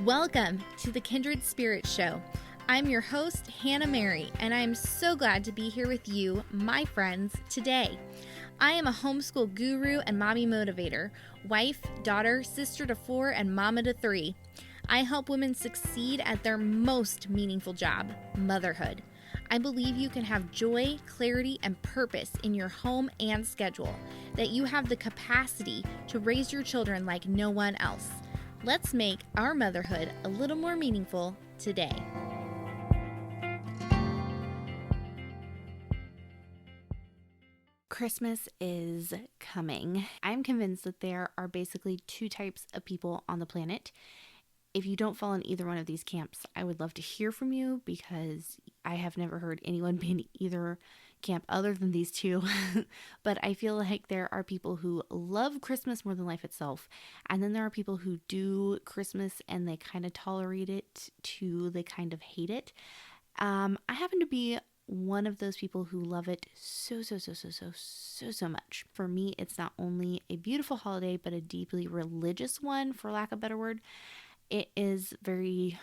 Welcome to the Kindred Spirit Show. I'm your host, Hannah Mary, and I'm so glad to be here with you, my friends, today. I am a homeschool guru and mommy motivator, wife, daughter, sister to 4, and mama to 3. I help women succeed at their most meaningful job, motherhood. I believe you can have joy, clarity, and purpose in your home and schedule, that you have the capacity to raise your children like no one else. Let's make our motherhood a little more meaningful today. Christmas is coming. I'm convinced that there are basically 2 types of people on the planet. If you don't fall in either one of these camps, I would love to hear from you because I have never heard anyone be in either camp other than these 2. But I feel like there are people who love Christmas more than life itself. And then there are people who do Christmas and they kind of tolerate it to they kind of hate it. I happen to be one of those people who love it so much. For me, it's not only a beautiful holiday, but a deeply religious one, for lack of a better word. It is very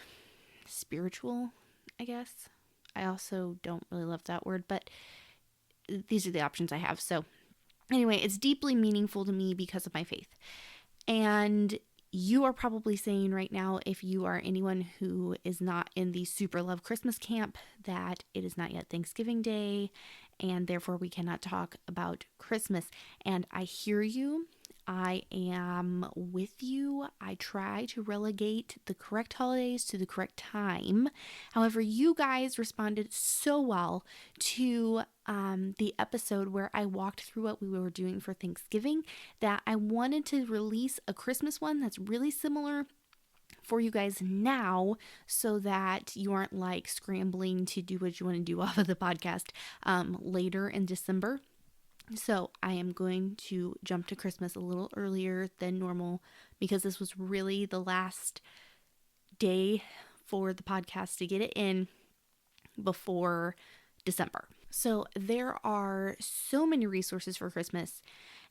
spiritual, I guess. I also don't really love that word, but these are the options I have. So anyway, it's deeply meaningful to me because of my faith. And you are probably saying right now, if you are anyone who is not in the super love Christmas camp, that it is not yet Thanksgiving Day, and therefore we cannot talk about Christmas. And I hear you. I am with you. I try to relegate the correct holidays to the correct time. However, you guys responded so well to the episode where I walked through what we were doing for Thanksgiving that I wanted to release a Christmas one that's really similar for you guys now, so that you aren't like scrambling to do what you want to do off of the podcast later in December. So I am going to jump to Christmas a little earlier than normal because this was really the last day for the podcast to get it in before December. So there are so many resources for Christmas,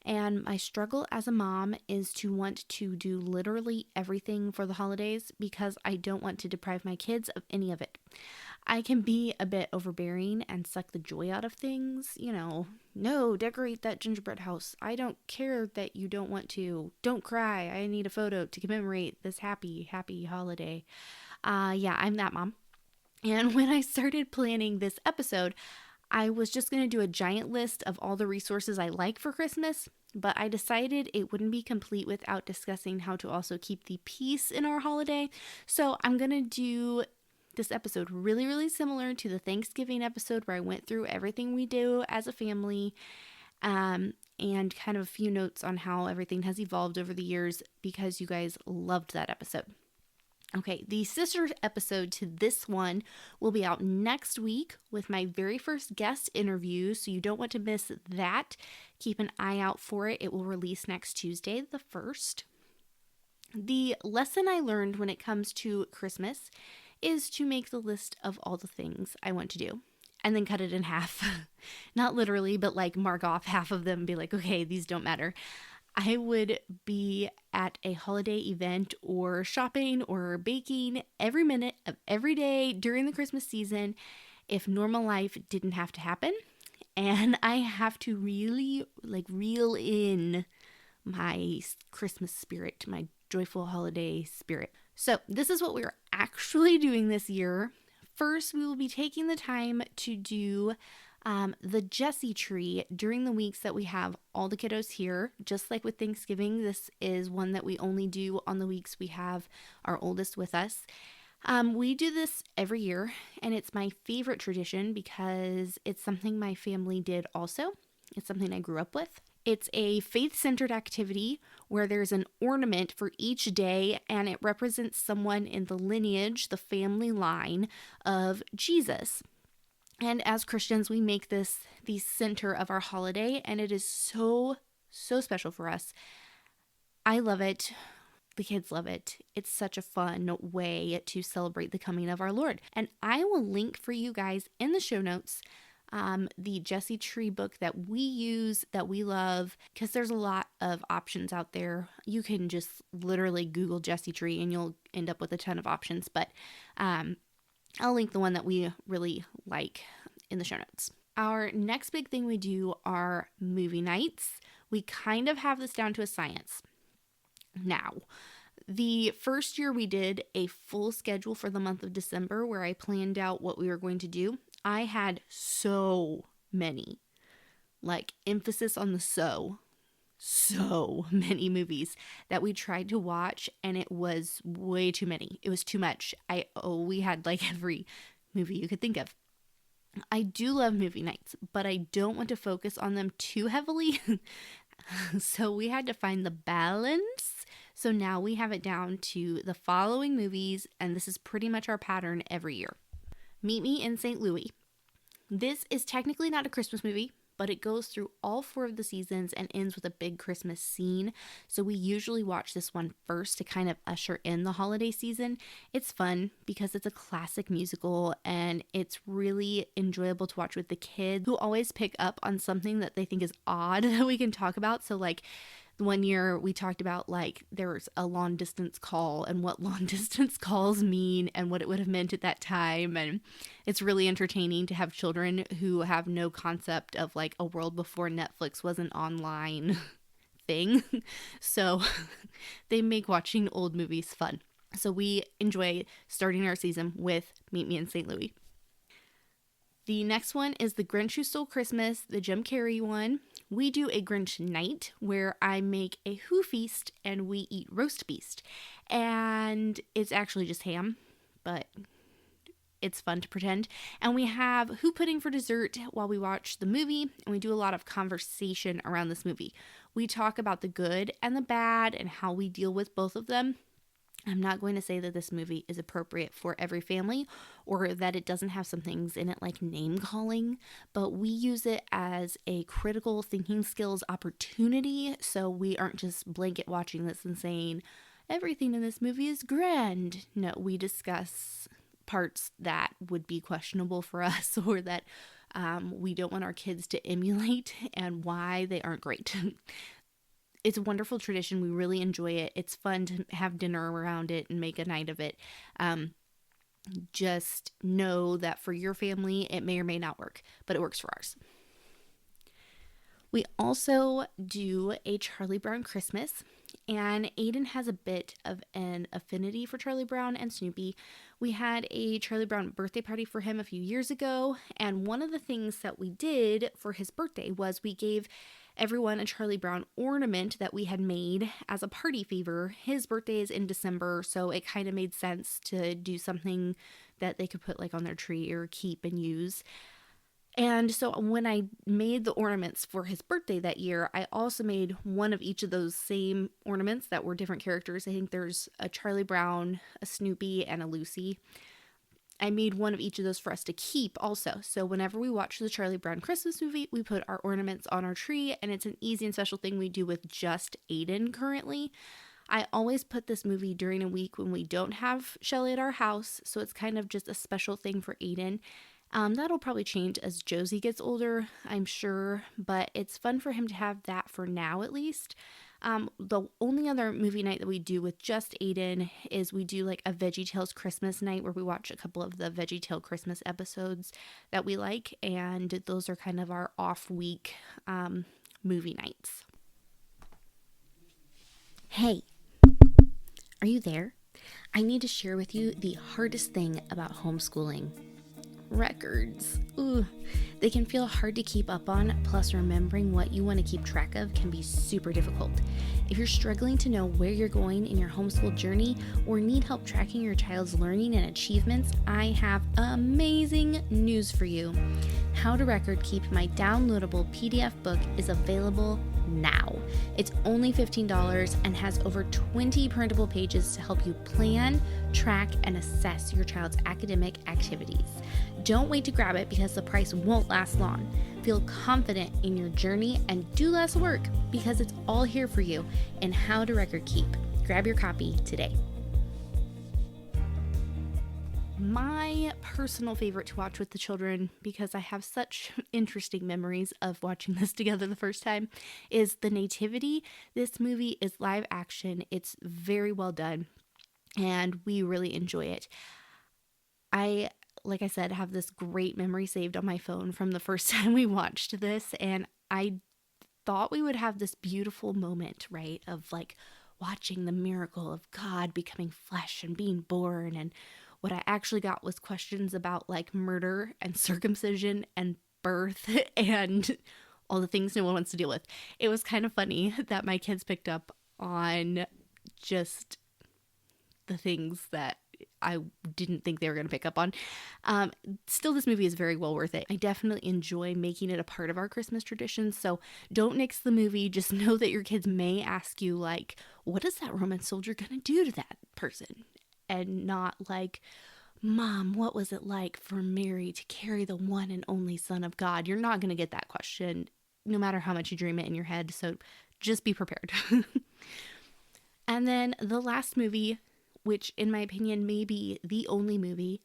and my struggle as a mom is to want to do literally everything for the holidays because I don't want to deprive my kids of any of it. I can be a bit overbearing and suck the joy out of things. No, decorate that gingerbread house. I don't care that you don't want to. Don't cry. I need a photo to commemorate this happy holiday. I'm that mom. And when I started planning this episode, I was just going to do a giant list of all the resources I like for Christmas, but I decided it wouldn't be complete without discussing how to also keep the peace in our holiday. So I'm going to do this episode really similar to the Thanksgiving episode where I went through everything we do as a family, and kind of a few notes on how everything has evolved over the years because you guys loved that episode. Okay, the sister episode to this one will be out next week with my very first guest interview, so you don't want to miss that. Keep an eye out for it. It will release next Tuesday, the 1st. The lesson I learned when it comes to Christmas is to make the list of all the things I want to do and then cut it in half. Not literally, but like mark off half of them and be like, okay, these don't matter. I would be at a holiday event or shopping or baking every minute of every day during the Christmas season if normal life didn't have to happen. And I have to really reel in my Christmas spirit, my joyful holiday spirit. So this is what we're actually doing this year. First, we will be taking the time to do the Jesse tree during the weeks that we have all the kiddos here. Just like with Thanksgiving, this is one that we only do on the weeks we have our oldest with us. We do this every year, and it's my favorite tradition because it's something my family did also. It's something I grew up with. It's a faith-centered activity where there's an ornament for each day, and it represents someone in the lineage, the family line of Jesus. And as Christians, we make this the center of our holiday, and it is so special for us. I love it. The kids love it. It's such a fun way to celebrate the coming of our Lord. And I will link for you guys in the show notes the Jessie Tree book that we use, that we love, because there's a lot of options out there. You can just literally Google Jessie Tree and you'll end up with a ton of options, but I'll link the one that we really like in the show notes. Our next big thing we do are movie nights. We kind of have this down to a science. Now, the first year we did a full schedule for the month of December where I planned out what we were going to do. I had so many, like emphasis on the so many movies that we tried to watch, and it was way too many. It was too much. We had like every movie you could think of. I do love movie nights, but I don't want to focus on them too heavily. So we had to find the balance. So now we have it down to the following movies, and this is pretty much our pattern every year. Meet Me in St. Louis. This is technically not a Christmas movie, but it goes through all 4 of the seasons and ends with a big Christmas scene. So we usually watch this one first to kind of usher in the holiday season. It's fun because it's a classic musical and it's really enjoyable to watch with the kids, who always pick up on something that they think is odd that we can talk about. So like one year we talked about like there's a long distance call and what long distance calls mean and what it would have meant at that time. And it's really entertaining to have children who have no concept of like a world before Netflix was an online thing. So they make watching old movies fun. So we enjoy starting our season with Meet Me in St. Louis. The next one is The Grinch Who Stole Christmas, the Jim Carrey one. We do a Grinch night where I make a Who feast and we eat roast beast. And it's actually just ham, but it's fun to pretend. And we have Who pudding for dessert while we watch the movie, and we do a lot of conversation around this movie. We talk about the good and the bad and how we deal with both of them. I'm not going to say that this movie is appropriate for every family or that it doesn't have some things in it like name calling, but we use it as a critical thinking skills opportunity. So we aren't just blanket watching this and saying everything in this movie is grand. No, we discuss parts that would be questionable for us or that we don't want our kids to emulate and why they aren't great. It's a wonderful tradition. We really enjoy it. It's fun to have dinner around it and make a night of it. Just know that for your family, it may or may not work, but it works for ours. We also do a Charlie Brown Christmas, and Aiden has a bit of an affinity for Charlie Brown and Snoopy. We had a Charlie Brown birthday party for him a few years ago, and one of the things that we did for his birthday was we gave everyone a Charlie Brown ornament that we had made as a party favor. His birthday is in December, so it kind of made sense to do something that they could put like on their tree or keep and use. And so when I made the ornaments for his birthday that year, I also made one of each of those same ornaments that were different characters. I think there's a Charlie Brown, a Snoopy, and a Lucy. I made one of each of those for us to keep also. So whenever we watch the Charlie Brown Christmas movie, we put our ornaments on our tree, and it's an easy and special thing we do with just Aiden currently. I always put this movie during a week when we don't have Shelly at our house, so it's kind of just a special thing for Aiden. That'll probably change as Josie gets older, I'm sure, but it's fun for him to have that for now at least. The only other movie night that we do with just Aiden is we do like a VeggieTales Christmas night where we watch a couple of the VeggieTale Christmas episodes that we like, and those are kind of our off-week movie nights. Hey, are you there? I need to share with you the hardest thing about homeschooling. Records. Ooh, they can feel hard to keep up on, plus remembering what you want to keep track of can be super difficult. If you're struggling to know where you're going in your homeschool journey or need help tracking your child's learning and achievements, I have amazing news for you. How to Record Keep, my downloadable PDF book, is available now. It's only $15 and has over 20 printable pages to help you plan, track, and assess your child's academic activities. Don't wait to grab it because the price won't last long. Feel confident in your journey and do less work because it's all here for you in How to Record Keep. Grab your copy today. My personal favorite to watch with the children, because I have such interesting memories of watching this together the first time, is The Nativity. This movie is live action. It's very well done, and we really enjoy it. Like I said, have this great memory saved on my phone from the first time we watched this, and I thought we would have this beautiful moment, right, of like watching the miracle of God becoming flesh and being born. And what I actually got was questions about like murder and circumcision and birth and all the things no one wants to deal with. It was kind of funny that my kids picked up on just the things that I didn't think they were going to pick up on. Still, this movie is very well worth it. I definitely enjoy making it a part of our Christmas traditions. So don't nix the movie. Just know that your kids may ask you, like, what is that Roman soldier going to do to that person? And not like, Mom, what was it like for Mary to carry the one and only Son of God? You're not going to get that question, no matter how much you dream it in your head. So just be prepared. And then the last movie, which in my opinion may be the only movie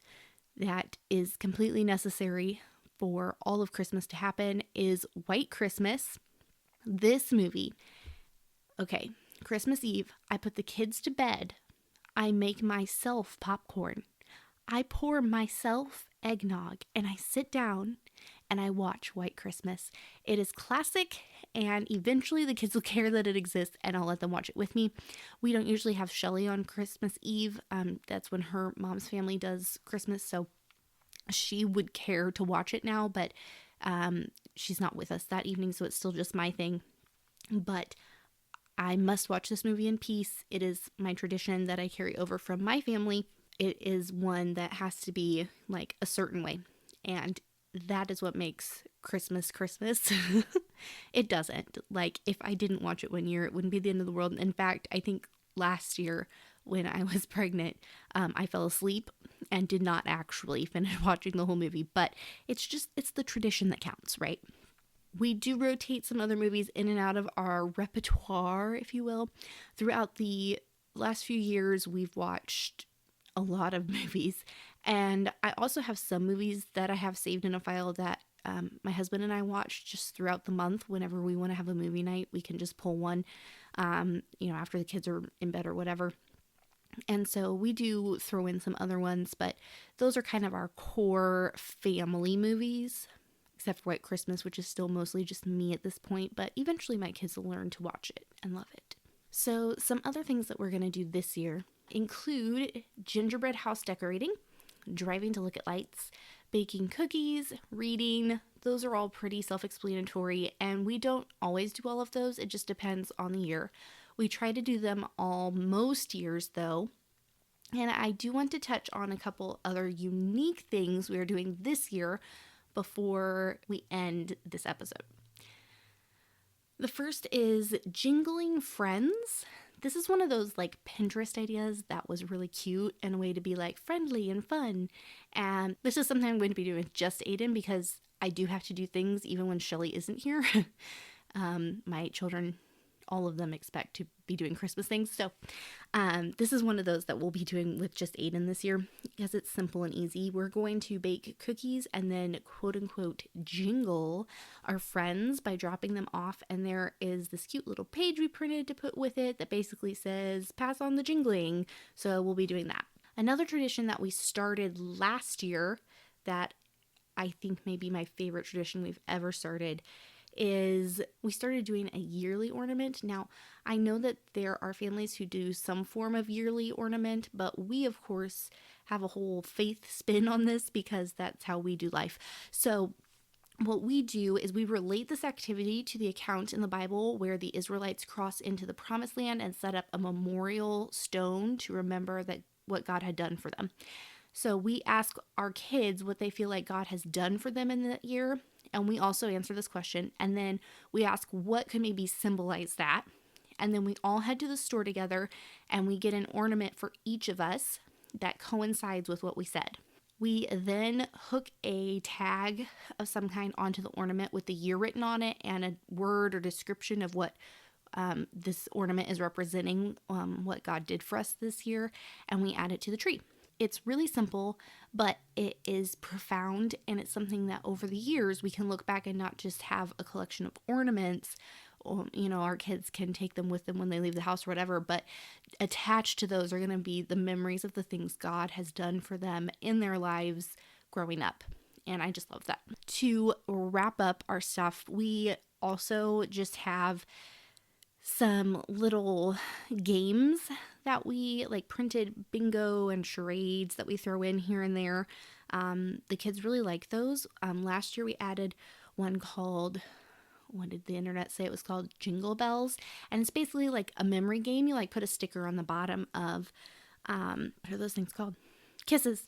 that is completely necessary for all of Christmas to happen, is White Christmas. This movie, okay, Christmas Eve, I put the kids to bed. I make myself popcorn. I pour myself eggnog, and I sit down and I watch White Christmas. It is classic, and eventually the kids will care that it exists, and I'll let them watch it with me. We don't usually have Shelly on Christmas Eve. That's when her mom's family does Christmas, so she would care to watch it now, but she's not with us that evening, so it's still just my thing. But I must watch this movie in peace. It is my tradition that I carry over from my family. It is one that has to be like a certain way, and that is what makes Christmas Christmas. It doesn't. Like, if I didn't watch it one year, it wouldn't be the end of the world. In fact, I think last year when I was pregnant, I fell asleep and did not actually finish watching the whole movie. But it's the tradition that counts, right? We do rotate some other movies in and out of our repertoire, if you will. Throughout the last few years, we've watched a lot of movies, and I also have some movies that I have saved in a file that my husband and I watch just throughout the month. Whenever we want to have a movie night, we can just pull one, after the kids are in bed or whatever. And so we do throw in some other ones, but those are kind of our core family movies, except for White Christmas, which is still mostly just me at this point, but eventually my kids will learn to watch it and love it. So some other things that we're going to do this year include gingerbread house decorating, driving to look at lights, baking cookies, reading. Those are all pretty self-explanatory, and we don't always do all of those. It just depends on the year. We try to do them all most years, though. And I do want to touch on a couple other unique things we are doing this year before we end this episode. The first is jingling friends. This is one of those like Pinterest ideas that was really cute and a way to be like friendly and fun. And this is something I'm going to be doing with just Aiden, because I do have to do things even when Shelly isn't here. My children, all of them expect to be doing Christmas things. So this is one of those that we'll be doing with just Aiden this year, because it's simple and easy. We're going to bake cookies and then quote unquote jingle our friends by dropping them off. And there is this cute little page we printed to put with it that basically says, pass on the jingling. So we'll be doing that. Another tradition that we started last year that I think may be my favorite tradition we've ever started is we started doing a yearly ornament. Now, I know that there are families who do some form of yearly ornament, but we, of course, have a whole faith spin on this because that's how we do life. So what we do is we relate this activity to the account in the Bible where the Israelites crossed into the promised land and set up a memorial stone to remember that what God had done for them. So we ask our kids what they feel like God has done for them in that year. And we also answer this question. And then we ask what could maybe symbolize that. And then we all head to the store together and we get an ornament for each of us that coincides with what we said. We then hook a tag of some kind onto the ornament with the year written on it and a word or description of what this ornament is representing, what God did for us this year. And we add it to the tree. It's really simple, but it is profound, and it's something that over the years we can look back and not just have a collection of ornaments, or, our kids can take them with them when they leave the house or whatever, but attached to those are going to be the memories of the things God has done for them in their lives growing up. And I just love that. To wrap up our stuff, we also just have some little games that we like, printed bingo and charades that we throw in here and there. The kids really like those. Last year we added one called, what did the internet say it was called? Jingle Bells. And it's basically like a memory game. You like put a sticker on the bottom of, what are those things called? Kisses,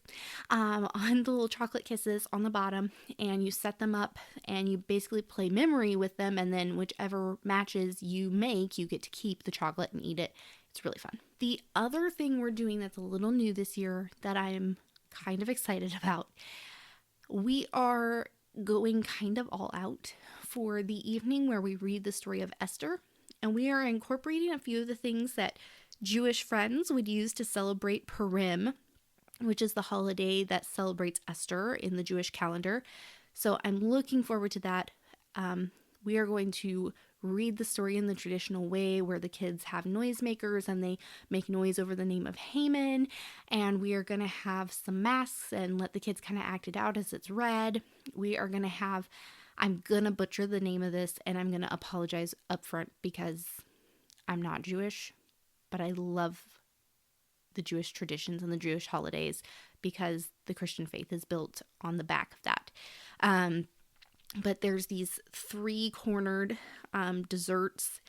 on the little chocolate kisses on the bottom, and you set them up and you basically play memory with them, and then whichever matches you make, you get to keep the chocolate and eat it. It's really fun. The other thing we're doing that's a little new this year that I'm kind of excited about, we are going kind of all out for the evening where we read the story of Esther, and we are incorporating a few of the things that Jewish friends would use to celebrate Purim, which is the holiday that celebrates Esther in the Jewish calendar. So I'm looking forward to that. We are going to read the story in the traditional way where the kids have noisemakers and they make noise over the name of Haman. And we are going to have some masks and let the kids kind of act it out as it's read. We are going to have, I'm going to butcher the name of this and I'm going to apologize up front because I'm not Jewish, but I love the Jewish traditions and the Jewish holidays because the Christian faith is built on the back of that. But there's these 3-cornered desserts.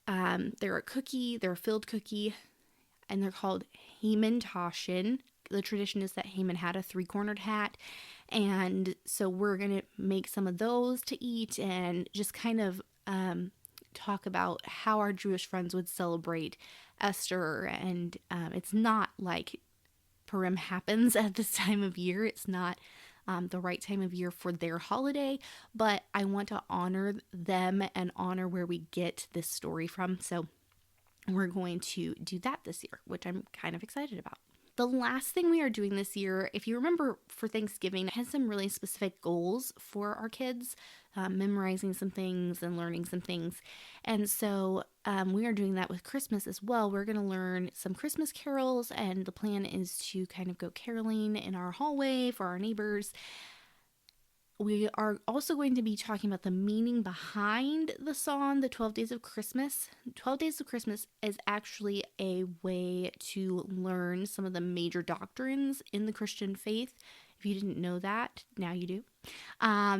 They're a cookie, they're a filled cookie, and they're called Haman Tashin. The tradition is that Haman had a 3-cornered hat. And so we're going to make some of those to eat and just kind of talk about how our Jewish friends would celebrate Esther. And it's not like Purim happens at this time of year. It's not the right time of year for their holiday, but I want to honor them and honor where we get this story from. So we're going to do that this year, which I'm kind of excited about. The last thing we are doing this year, if you remember for Thanksgiving, it has some really specific goals for our kids, memorizing some things and learning some things. And so we are doing that with Christmas as well. We're going to learn some Christmas carols, and the plan is to kind of go caroling in our hallway for our neighbors. We are also going to be talking about the meaning behind the song, the 12 Days of Christmas. 12 Days of Christmas is actually a way to learn some of the major doctrines in the Christian faith. If you didn't know that, now you do.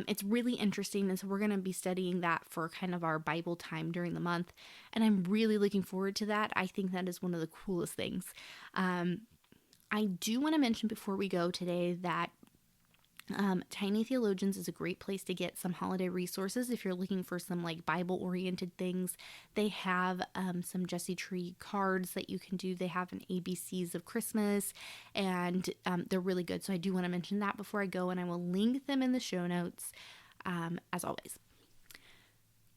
It's really interesting, and so we're going to be studying that for kind of our Bible time during the month, and I'm really looking forward to that. I think that is one of the coolest things. I do want to mention before we go today that Tiny Theologians is a great place to get some holiday resources if you're looking for some like Bible-oriented things. They have some Jesse Tree cards that you can do. They have an ABCs of Christmas, and they're really good. So I do want to mention that before I go, and I will link them in the show notes as always.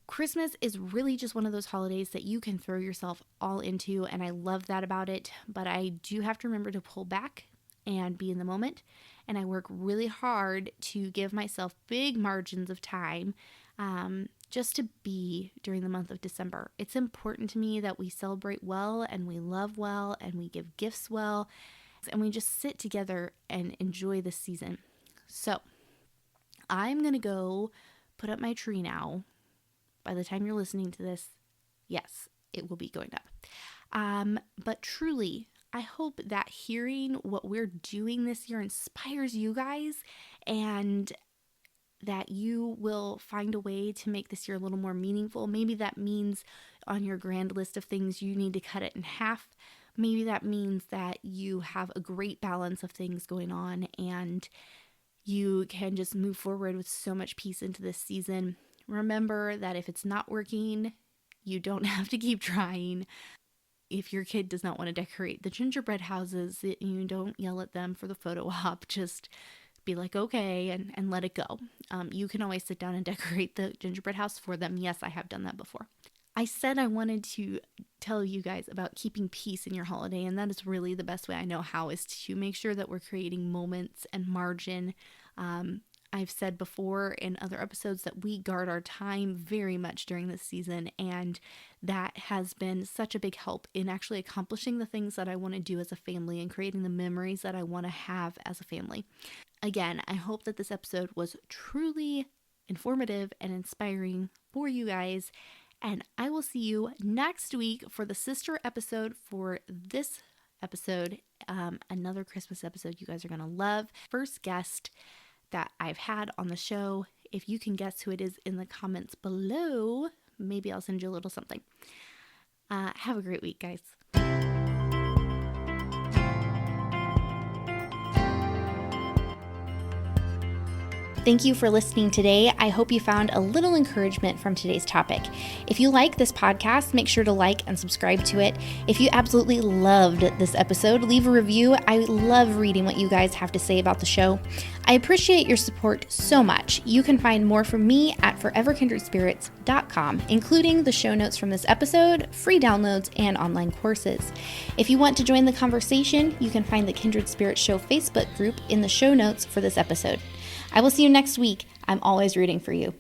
Christmas is really just one of those holidays that you can throw yourself all into, and I love that about it, but I do have to remember to pull back and be in the moment. And I work really hard to give myself big margins of time just to be during the month of December. It's important to me that we celebrate well and we love well and we give gifts well and we just sit together and enjoy this season. So I'm going to go put up my tree now. By the time you're listening to this, yes, it will be going up. But truly, I hope that hearing what we're doing this year inspires you guys, and that you will find a way to make this year a little more meaningful. Maybe that means on your grand list of things you need to cut it in half. Maybe that means that you have a great balance of things going on and you can just move forward with so much peace into this season. Remember that if it's not working, you don't have to keep trying. If your kid does not want to decorate the gingerbread houses, you don't yell at them for the photo op. Just be like, okay, and let it go. You can always sit down and decorate the gingerbread house for them. Yes, I have done that before. I said I wanted to tell you guys about keeping peace in your holiday, and that is really the best way I know how, is to make sure that we're creating moments and margin. I've said before in other episodes that we guard our time very much during this season, and that has been such a big help in actually accomplishing the things that I want to do as a family and creating the memories that I want to have as a family. Again, I hope that this episode was truly informative and inspiring for you guys, and I will see you next week for the sister episode for this episode, another Christmas episode you guys are going to love. First guest that I've had on the show. If you can guess who it is in the comments below, maybe I'll send you a little something. Have a great week, guys. Thank you for listening today. I hope you found a little encouragement from today's topic. If you like this podcast, make sure to like and subscribe to it. If you absolutely loved this episode, leave a review. I love reading what you guys have to say about the show. I appreciate your support so much. You can find more from me at foreverkindredspirits.com, including the show notes from this episode, free downloads, and online courses. If you want to join the conversation, you can find the Kindred Spirits Show Facebook group in the show notes for this episode. I will see you next week. I'm always rooting for you.